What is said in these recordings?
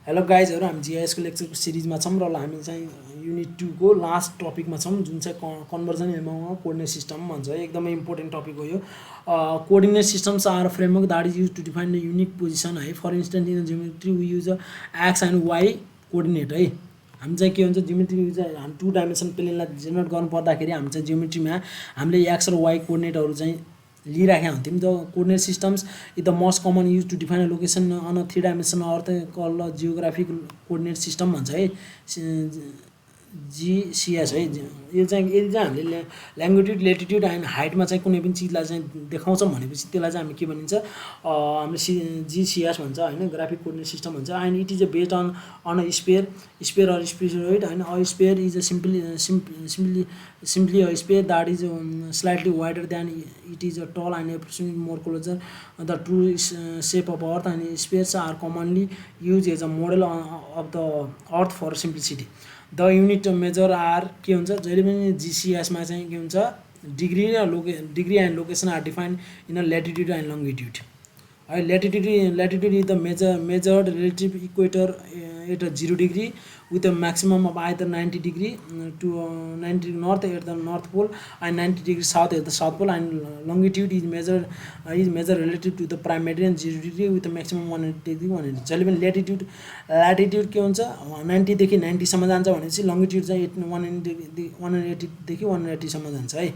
Hello गाइजहरु, हामी GIS को लेक्चरको सिरिजमा छौं र हामी चाहिँ युनिट 2 को लास्ट टपिकमा छौं, जुन चाहिँ कन्भर्जन एमआर कोर्डिनेट सिस्टम भन्छ। एकदमै इम्पोर्टेन्ट टपिक हो यो। Coordinate systems are framework that is used to define the unique position है। For instance in geometry we use X and Y coordinate है। हामी चाहिँ के हुन्छ जियोमेट्री चाहिँ हामी 2 डाइमेन्सन प्लेनलाई जेनेरेट गर्नु पर्दाखेरि हामी चाहिँ जियोमेट्रीमा हामीले एक्स र वाई कोर्डिनेटहरु चाहिँ लिइराखेका हुन्थ्यौं। The coordinate systems is the most common use to define a location on a 3 dimension earth call geographic coordinate system भन्छ है, GCS है। यो चाहिँ यदि चाहिँ हामीले ल्याङ्गिट्युड लेटिट्युड एन्ड हाइटमा चाहिँ कुनै पनि चिजलाई चाहिँ देखाउँछौँ भनेपछि त्यसलाई चाहिँ हामी के भनिन्छ, हामीले GCS भन्छ हैन, ग्राफिक कोर्डिनेट सिस्टम भन्छ। And it is based on a sphere or spheroid हैन। A sphere is simply a sphere that is slightly wider than it is tall and approximately more closer the true shape of earth, and spheres are commonly used as a model of the earth for simplicity. The unit measure are के हुन्छ जहिले पनि GCS मा चाहिँ के हुन्छ degree and location are defined in a latitude and longitude है। Latitude is the measured relative equator at 0 degree with a maximum of either 90 degree to 90 north at the north pole and 90 degree south at the south pole, and longitude is measured relative to the prime meridian 0 degree with a maximum 180 degree 180। जहिले पनि latitude के हुन्छ 90 देखि 90 सम्म जान्छ भनेपछि लङ्गिट्युड चाहिँ 180 देखि 180 सम्म जान्छ है।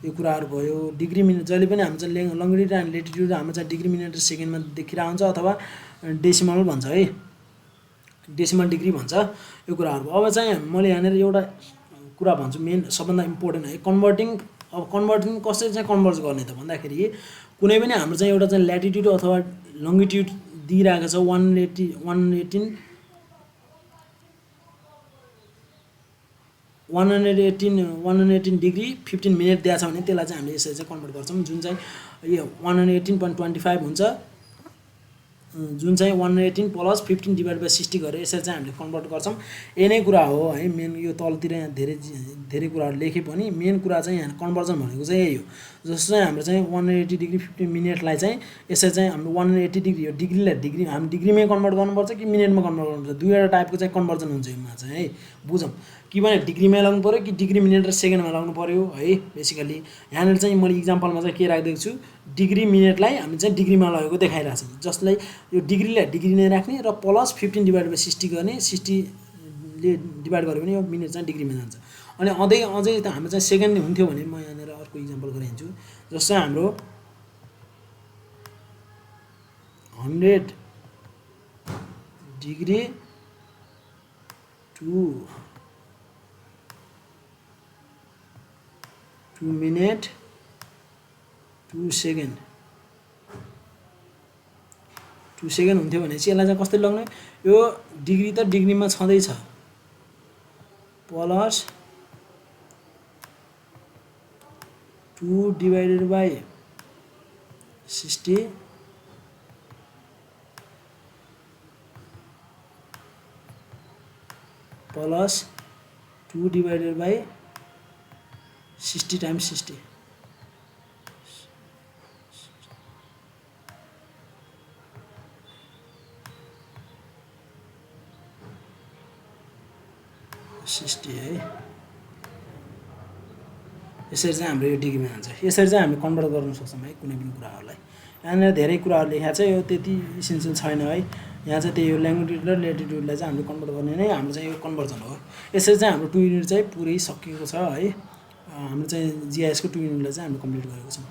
यो कुराहरु भयो। डिग्री मिनेट जहिले पनि हामी चाहिँ लङ्गिट्युड एन्ड ल्याटिट्युड हाम्रो चाहिँ डिग्री मिनेट र सेकेन्डमा देखिरा हुन्छ अथवा डेसिमल भन्छ है, डेसिमल डिग्री भन्छ। यो कुराहरु अब चाहिँ मैले यहाँनिर एउटा कुरा भन्छु, मेन सबभन्दा इम्पोर्टेन्ट है कन्भर्टिङ। अब कन्भर्टिङ कसरी चाहिँ कन्भर्ज गर्ने त भन्दाखेरि कुनै पनि हाम्रो चाहिँ एउटा चाहिँ ल्याटिट्युड अथवा लङ्गिट्युड दिइराको छ 118 डिग्री 15 मिनेट दिएको छ भने त्यसलाई चाहिँ हामीले यसरी चाहिँ कन्भर्ट गर्छौं, जुन चाहिँ यो 118.25 हुन्छ, जुन चाहिँ 118 प्लस 15 डिभाइड बाइ 60 गरेर यसरी चाहिँ हामीले कन्भर्ट गर्छौं। यही नै कुरा हो है मेन। यो तलतिर यहाँ धेरै कुराहरु लेखे पनि मेन कुरा चाहिँ यहाँ कन्भर्जन भनेको चाहिँ यही हो। जस्तो चाहिँ हाम्रो चाहिँ 180 डिग्री 15 मिनेटलाई चाहिँ यसरी चाहिँ हाम्रो 180 डिग्री हो, डिग्रीलाई हामी डिग्रीमै कन्भर्ट गर्नुपर्छ कि मिनेटमा कन्भर्ट गर्नुपर्छ, दुईवटा टाइपको चाहिँ कन्भर्जन हुन्छ यसमा चाहिँ है, बुझौं कि भने डिग्रीमै लाग्नु पर्यो कि डिग्री मिनेट र सेकेन्डमा लाग्नु पर्यो है। बेसिकली यहाँनिर चाहिँ मैले इक्जाम्पलमा चाहिँ के राख्दैछु छु, डिग्री मिनेटलाई हामी चाहिँ डिग्रीमा लगेको देखाइरहेको छौं, जसलाई यो डिग्रीलाई डिग्री नै राख्ने र प्लस 15 डिभाइड बाइ 60 गर्ने, 60 ले डिभाइड गर्यो भने यो मिनेट चाहिँ डिग्रीमा जान्छ। अनि अझै त हाम्रो चाहिँ सेकेन्ड हुन्थ्यो भने म यहाँनिर अर्को इक्जाम्पल गराइदिन्छु। जस्तो हाम्रो 100 डिग्री टु 2 मिनेट 2 सेकेन्ड हुन्थ्यो भने चाहिँ यसलाई चाहिँ कसरी लग्ने, यो डिग्री त डिग्रीमा छँदै छ plus 2 divided by 60 plus 2 divided by 60 times 60 है। यसरी चाहिँ हाम्रो यो डिग्रीमा जान्छ। यसरी चाहिँ हामी कन्भर्ट गर्न सक्छौं है कुनै पनि कुराहरुलाई। यहाँनिर धेरै कुराहरु लेखेको छ, यो त्यति इसेन्शियल छैन है। यहाँ चाहिँ त्यही हो ल्याङ्गिट्युड र ल्याटिट्युडलाई चाहिँ हामीले कन्भर्ट गर्ने नै हाम्रो चाहिँ यो कन्भर्जन हो। यसरी चाहिँ हाम्रो 2 युनिट चाहिँ पुरै सकिएको छ है। हाम्रो चाहिँ GIS को 2 युनिटलाई चाहिँ हामीले कम्प्लिट गरेको छौं।